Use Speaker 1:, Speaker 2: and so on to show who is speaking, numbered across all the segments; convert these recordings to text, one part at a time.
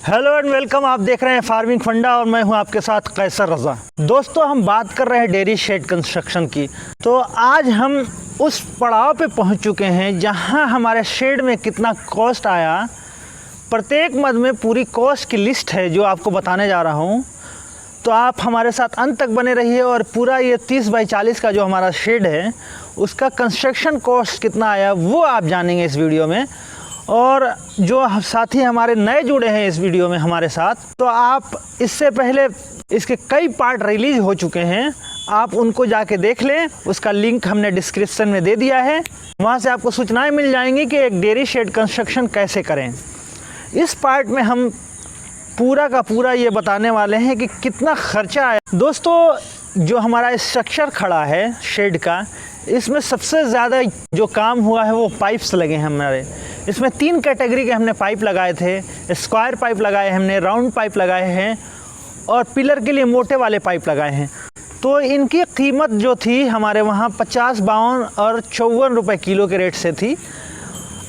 Speaker 1: Hello and welcome. आप देख रहे हैं फार्मिंग फंडा और मैं हूं आपके साथ कैसर रजा। दोस्तों, हम बात कर रहे हैं डेयरी शेड कंस्ट्रक्शन की। तो आज हम उस पड़ाव पे पहुंच चुके हैं जहां हमारे शेड में कितना कॉस्ट आया। प्रत्येक मद में पूरी कॉस्ट की लिस्ट है जो आपको बताने जा रहा हूं। तो आप हमारे साथ अंत तक बने रहिए और पूरा ये 30 बाई 40 का जो हमारा शेड है उसका कंस्ट्रक्शन कॉस्ट कितना आया वो आप जानेंगे इस वीडियो में। और जो साथी हमारे नए जुड़े हैं इस वीडियो में हमारे साथ, तो आप इससे पहले इसके कई पार्ट रिलीज हो चुके हैं, आप उनको जाके देख लें। उसका लिंक हमने डिस्क्रिप्शन में दे दिया है, वहाँ से आपको सूचनाएं मिल जाएंगी कि एक डेयरी शेड कंस्ट्रक्शन कैसे करें। इस पार्ट में हम पूरा का पूरा ये बताने वाले हैं कि कितना खर्चा आया। दोस्तों, जो हमारा स्ट्रक्चर खड़ा है शेड का, इसमें सबसे ज़्यादा जो काम हुआ है वो पाइप्स लगे हैं हमारे। इसमें 3 कैटेगरी के हमने पाइप लगाए थे। स्क्वायर पाइप लगाए हमने, राउंड पाइप लगाए हैं और पिलर के लिए मोटे वाले पाइप लगाए हैं। तो इनकी कीमत जो थी हमारे वहाँ 50, 52 और 54 रुपये किलो के रेट से थी।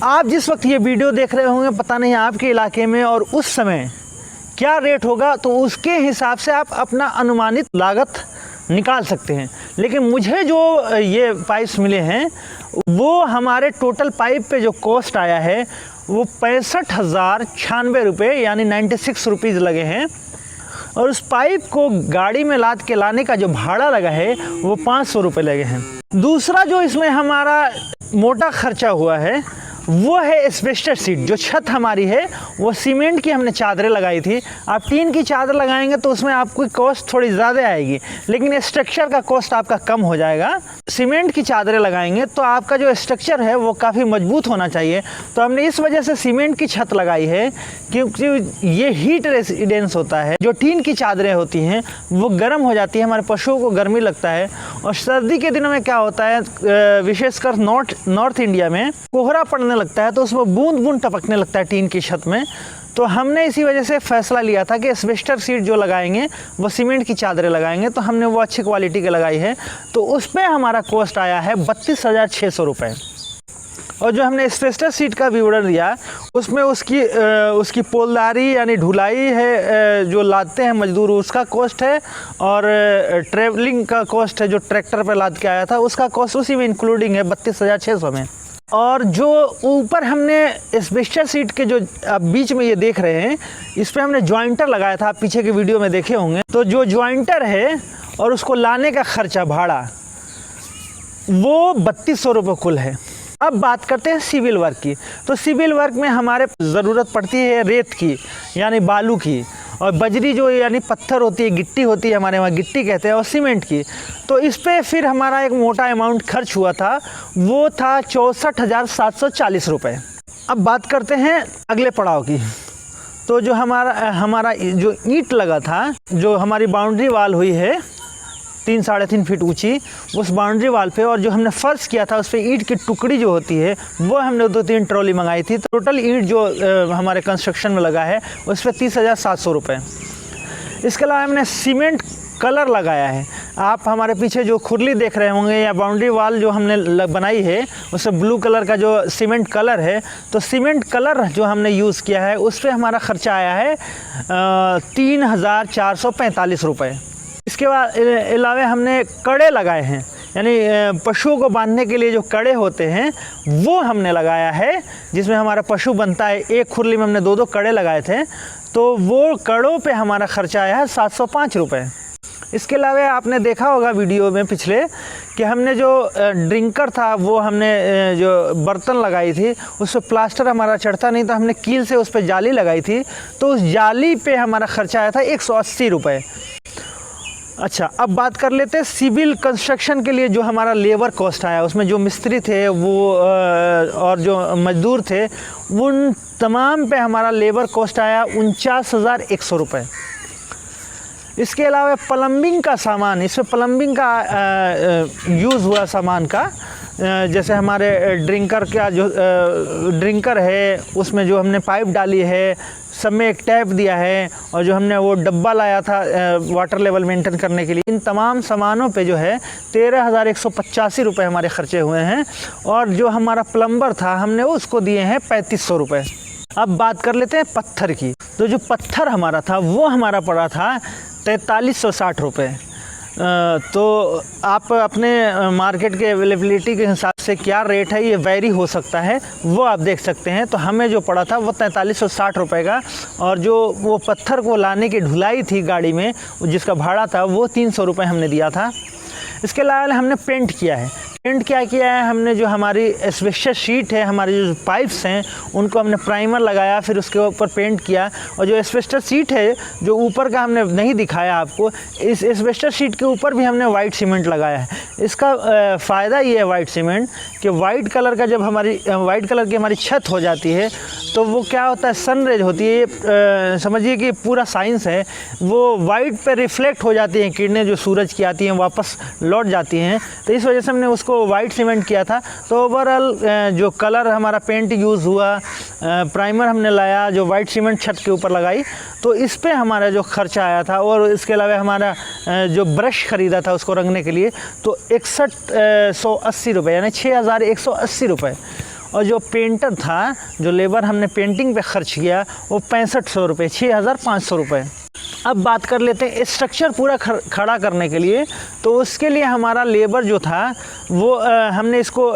Speaker 1: आप जिस वक्त ये वीडियो देख रहे होंगे, पता नहीं आपके इलाके में और उस समय क्या रेट होगा, तो उसके हिसाब से आप अपना अनुमानित लागत निकाल सकते हैं। लेकिन मुझे जो ये पाइप्स मिले हैं वो हमारे टोटल पाइप पे जो कॉस्ट आया है वो 65,096 रुपये यानी 96 रुपीज़ लगे हैं। और उस पाइप को गाड़ी में लाद के लाने का जो भाड़ा लगा है वो 500 रुपये लगे हैं। दूसरा जो इसमें हमारा मोटा खर्चा हुआ है वो है एस्बेस्टस शीट। जो छत हमारी है वो सीमेंट की हमने चादरें लगाई थी। आप टीन की चादर लगाएंगे तो उसमें आपको कॉस्ट थोड़ी ज़्यादा आएगी, लेकिन स्ट्रक्चर का कॉस्ट आपका कम हो जाएगा। सीमेंट की चादरें लगाएंगे तो आपका जो स्ट्रक्चर है वो काफ़ी मजबूत होना चाहिए। तो हमने इस वजह से सीमेंट की छत लगाई है, क्योंकि ये हीट रेजिडेंस होता है। जो टीन की चादरें होती हैं वो गर्म हो जाती है, हमारे पशुओं को गर्मी लगता है। और सर्दी के दिनों में क्या होता है, विशेषकर नॉर्थ इंडिया में कोहरा पड़ने लगता है तो उसमें बूंद बूंद टपकने लगता है टीन की छत में। तो हमने इसी वजह से फैसला लिया था कि एस्बेस्टस शीट जो लगाएंगे वो सीमेंट की चादरें लगाएंगे। तो हमने वो अच्छी क्वालिटी की लगाई है। तो उस पर हमारा कॉस्ट आया है 32,600 रुपये। और जो हमने एस्बेस्टस शीट का विवरण दिया उसमें उसकी पोलदारी यानी ढुलाई है, जो लादते हैं मजदूर, उसका कॉस्ट है। और ट्रेवलिंग का कॉस्ट है, जो ट्रैक्टर पर लाद के आया था उसका कॉस्ट उसी में इंक्लूडिंग है 32,600 में। और जो ऊपर हमने एस्बेस्टस शीट के जो आप बीच में ये देख रहे हैं, इस पर हमने जॉइंटर लगाया था, आप पीछे के वीडियो में देखे होंगे। तो जो जॉइंटर है और उसको लाने का खर्चा भाड़ा वो 3200 रुपये कुल है। अब बात करते हैं सिविल वर्क की। तो सिविल वर्क में हमारे ज़रूरत पड़ती है रेत की यानी बालू की, और बजरी जो यानी पत्थर होती है, गिट्टी होती है, हमारे वहाँ गिट्टी कहते हैं, और सीमेंट की। तो इस पे फिर हमारा एक मोटा अमाउंट खर्च हुआ था, वो था 64,740 रुपये। अब बात करते हैं अगले पड़ाव की। तो जो हमारा जो ईंट लगा था, जो हमारी बाउंड्री वाल हुई है 3 साढ़े 3 फीट ऊंची, उस बाउंड्री वाल पे, और जो हमने फर्श किया था उस पर ईंट की टुकड़ी जो होती है वो हमने 2-3 ट्रॉली मंगाई थी। तो टोटल ईंट जो हमारे कंस्ट्रक्शन में लगा है उस पर 30,700 रुपये। इसके अलावा हमने सीमेंट कलर लगाया है। आप हमारे पीछे जो खुरली देख रहे होंगे या बाउंड्री वाल जो हमने बनाई है उसमें ब्लू कलर का जो सीमेंट कलर है, तो सीमेंट कलर जो हमने यूज़ किया है उस पर हमारा खर्चा आया है 3,445 रुपये। इसके बाद अलावा हमने कड़े लगाए हैं, यानी पशुओं को बांधने के लिए जो कड़े होते हैं वो हमने लगाया है, जिसमें हमारा पशु बनता है। एक खुरली में हमने 2-2 कड़े लगाए थे, तो वो कड़ों पे हमारा खर्चा आया है 705 रुपये। इसके अलावा आपने देखा होगा वीडियो में पिछले कि हमने जो ड्रिंकर था वो हमने जो बर्तन लगाई थी उस पर प्लास्टर हमारा चढ़ता नहीं, तो हमने कील से उस पर जाली लगाई थी। तो उस जाली पे हमारा खर्चा आया था 180 रुपये। अच्छा, अब बात कर लेते हैं सिविल कंस्ट्रक्शन के लिए जो हमारा लेबर कॉस्ट आया। उसमें जो मिस्त्री थे वो और जो मजदूर थे उन तमाम पे हमारा लेबर कॉस्ट आया 49,100 रुपये। इसके अलावा प्लम्बिंग का सामान, इसमें प्लम्बिंग का यूज़ हुआ सामान का, जैसे हमारे ड्रिंकर का जो ड्रिंकर है उसमें जो हमने पाइप डाली है, सब में एक टैप दिया है, और जो हमने वो डब्बा लाया था वाटर लेवल मेंटेन करने के लिए, इन तमाम सामानों पे जो है 13,185 रुपये हमारे खर्चे हुए हैं। और जो हमारा प्लम्बर था हमने उसको दिए हैं 3,500 रुपये। अब बात कर लेते हैं पत्थर की। तो जो पत्थर हमारा था वो हमारा पड़ा था 4360 रुपये। तो आप अपने मार्केट के अवेलेबिलिटी के हिसाब से क्या रेट है ये वेरी हो सकता है, वो आप देख सकते हैं। तो हमें जो पड़ा था वो 4360 रुपये का, और जो वो पत्थर को लाने की ढुलाई थी गाड़ी में जिसका भाड़ा था वो 300 रुपये हमने दिया था। इसके अलावा हमने पेंट किया है। पेंट क्या किया है हमने, जो हमारी एस्बेस्टस शीट है, हमारे जो पाइप्स हैं उनको हमने प्राइमर लगाया, फिर उसके ऊपर पेंट किया। और जो एस्बेस्टस शीट है जो ऊपर का हमने नहीं दिखाया आपको, इस एस्बेस्टस शीट के ऊपर भी हमने वाइट सीमेंट लगाया है। इसका फ़ायदा ये है वाइट सीमेंट कि वाइट कलर का जब वाइट कलर की हमारी छत हो जाती है तो वो क्या होता है, सनरेज होती है, ये समझिए कि पूरा साइंस है, वो वाइट पे रिफ्लेक्ट हो जाती हैं किरणें जो सूरज की आती हैं वापस लौट जाती हैं। तो इस वजह से हमने उसको वाइट सीमेंट किया था। तो ओवरऑल जो कलर हमारा पेंट यूज़ हुआ, प्राइमर हमने लाया, जो वाइट सीमेंट छत के ऊपर लगाई, तो इस पे हमारा जो खर्चा आया था। और इसके अलावा हमारा जो ब्रश ख़रीदा था उसको रंगने के लिए तो 6180 रुपये यानी 6180 रुपये। और जो पेंटर था, जो लेबर हमने पेंटिंग पे खर्च किया वो 6500 रुपये, 6500 रुपये। अब बात कर लेते हैं स्ट्रक्चर पूरा खड़ा करने के लिए। तो उसके लिए हमारा लेबर जो था वो हमने इसको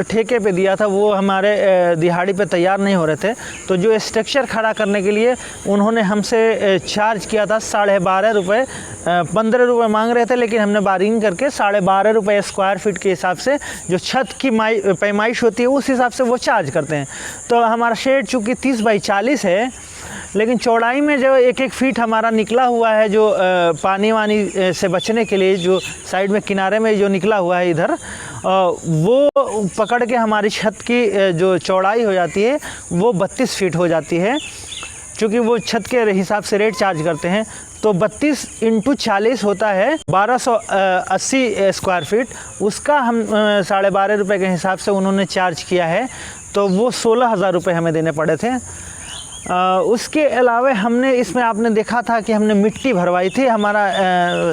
Speaker 1: ठेके पे दिया था, वो हमारे दिहाड़ी पे तैयार नहीं हो रहे थे। तो जो स्ट्रक्चर खड़ा करने के लिए उन्होंने हमसे चार्ज किया था 12.5 रुपये, 15 रुपये मांग रहे थे, लेकिन हमने बार्गिंग करके 12.5 रुपये स्क्वायर फीट के हिसाब से जो छत की पैमाइश होती है उस हिसाब से वो चार्ज करते हैं। तो हमारा शेड चूँकि 30 बाई 40 है, लेकिन चौड़ाई में जो 1-1 फीट हमारा निकला हुआ है, जो पानी वानी से बचने के लिए जो साइड में किनारे में जो निकला हुआ है इधर, वो पकड़ के हमारी छत की जो चौड़ाई हो जाती है वो 32 फीट हो जाती है। क्योंकि वो छत के हिसाब से रेट चार्ज करते हैं, तो 32 × 40 होता है 1280 स्क्वायर फीट। उसका हम 12.5 रुपये के हिसाब से उन्होंने चार्ज किया है, तो वो 16,000 रुपये हमें देने पड़े थे। उसके अलावा हमने इसमें आपने देखा था कि हमने मिट्टी भरवाई थी। हमारा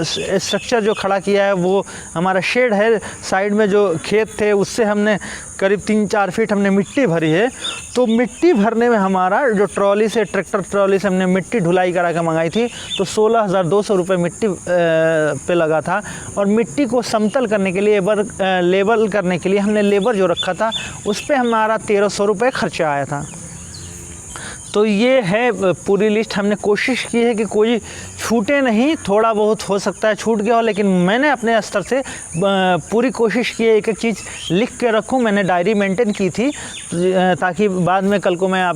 Speaker 1: स्ट्रक्चर जो खड़ा किया है वो हमारा शेड है, साइड में जो खेत थे उससे हमने करीब 3-4 फीट हमने मिट्टी भरी है। तो मिट्टी भरने में हमारा जो ट्रॉली से, ट्रैक्टर ट्रॉली से हमने मिट्टी ढुलाई करा के मंगाई थी, तो 16,200 रुपये मिट्टी पे लगा था। और मिट्टी को समतल करने के लिए, लेवल करने के लिए हमने लेबर जो रखा था उस पर हमारा 1300 रुपये खर्चा आया था। तो ये है पूरी लिस्ट। हमने कोशिश की है कि कोई छूटे नहीं, थोड़ा बहुत हो सकता है छूट गया हो, लेकिन मैंने अपने स्तर से पूरी कोशिश की है एक एक चीज़ लिख के रखूं। मैंने डायरी मेंटेन की थी ताकि बाद में कल को मैं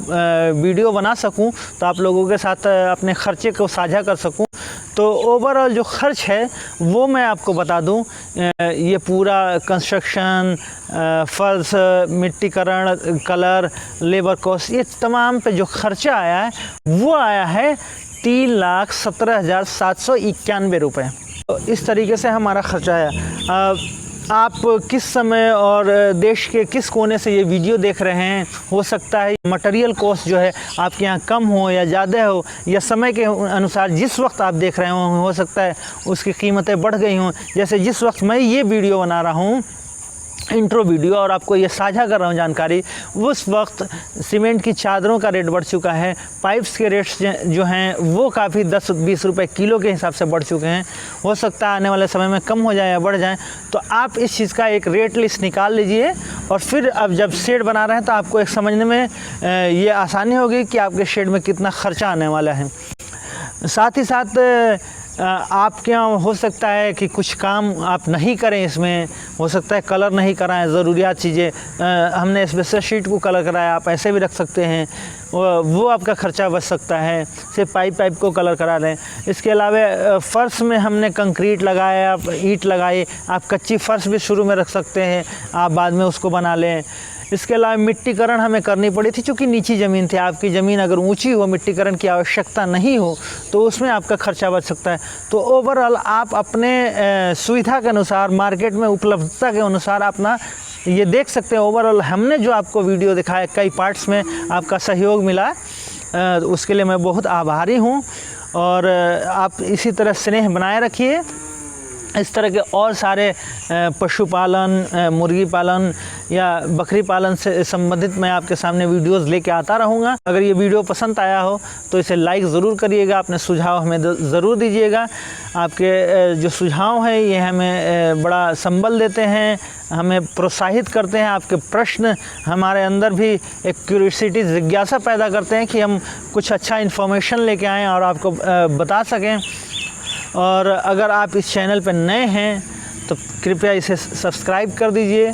Speaker 1: वीडियो बना सकूं, तो आप लोगों के साथ अपने खर्चे को साझा कर सकूं। तो ओवरऑल जो खर्च है वो मैं आपको बता दूं, ये पूरा कंस्ट्रक्शन, फर्श, मिट्टीकरण, कलर, लेबर कॉस्ट, ये तमाम पे जो खर्चा आया है वो आया है 3,17,791 रुपये। तो इस तरीके से हमारा खर्चा आया। आप किस समय और देश के किस कोने से ये वीडियो देख रहे हैं, हो सकता है मटेरियल कॉस्ट जो है आपके यहाँ कम हो या ज़्यादा हो, या समय के अनुसार जिस वक्त आप देख रहे हो सकता है उसकी कीमतें बढ़ गई हों। जैसे जिस वक्त मैं ये वीडियो बना रहा हूँ, इंट्रो वीडियो, और आपको ये साझा कर रहा हूँ जानकारी, उस वक्त सीमेंट की चादरों का रेट बढ़ चुका है, पाइप्स के रेट्स जो हैं वो काफ़ी 10-20 रुपए किलो के हिसाब से बढ़ चुके हैं। हो सकता है आने वाले समय में कम हो जाए या बढ़ जाए। तो आप इस चीज़ का एक रेट लिस्ट निकाल लीजिए, और फिर अब जब शेड बना रहे हैं तो आपको एक समझने में ये आसानी होगी कि आपके शेड में कितना खर्चा आने वाला है। साथ ही साथ आपके यहाँ हो सकता है कि कुछ काम आप नहीं करें, इसमें हो सकता है कलर नहीं कराएं, ज़रूरियात चीज़ें, हमने एस्बेस्टस शीट को कलर कराया, आप ऐसे भी रख सकते हैं, वो आपका खर्चा बच सकता है। सिर्फ पाइप को कलर करा लें। इसके अलावा फ़र्श में हमने कंक्रीट लगाया, ईंट लगाई, आप कच्ची फ़र्श भी शुरू में रख सकते हैं, आप बाद में उसको बना लें। इसके अलावा मिट्टीकरण हमें करनी पड़ी थी, चूँकि नीची ज़मीन थी। आपकी ज़मीन अगर ऊंची हो, मिट्टीकरण की आवश्यकता नहीं हो, तो उसमें आपका खर्चा बच सकता है। तो ओवरऑल आप अपने सुविधा के अनुसार, मार्केट में उपलब्धता के अनुसार अपना ये देख सकते हैं। ओवरऑल हमने जो आपको वीडियो दिखाया, कई पार्ट्स में आपका सहयोग मिला, उसके लिए मैं बहुत आभारी हूँ। और आप इसी तरह स्नेह बनाए रखिए। इस तरह के और सारे पशुपालन, मुर्गी पालन या बकरी पालन से संबंधित मैं आपके सामने वीडियोस लेके आता रहूँगा। अगर ये वीडियो पसंद आया हो तो इसे लाइक ज़रूर करिएगा, अपने सुझाव हमें ज़रूर दीजिएगा। आपके जो सुझाव हैं ये हमें बड़ा संबल देते हैं, हमें प्रोत्साहित करते हैं। आपके प्रश्न हमारे अंदर भी एक क्यूरियोसिटी, जिज्ञासा पैदा करते हैं कि हम कुछ अच्छा इन्फॉर्मेशन लेके आएँ और आपको बता सकें। और अगर आप इस चैनल पर नए हैं तो कृपया इसे सब्सक्राइब कर दीजिए।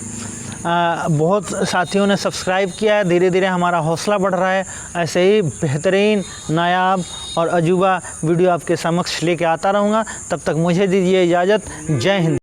Speaker 1: बहुत साथियों ने सब्सक्राइब किया है, धीरे धीरे हमारा हौसला बढ़ रहा है। ऐसे ही बेहतरीन, नायाब और अजूबा वीडियो आपके समक्ष लेके आता रहूँगा। तब तक मुझे दीजिए इजाज़त। जय हिंद।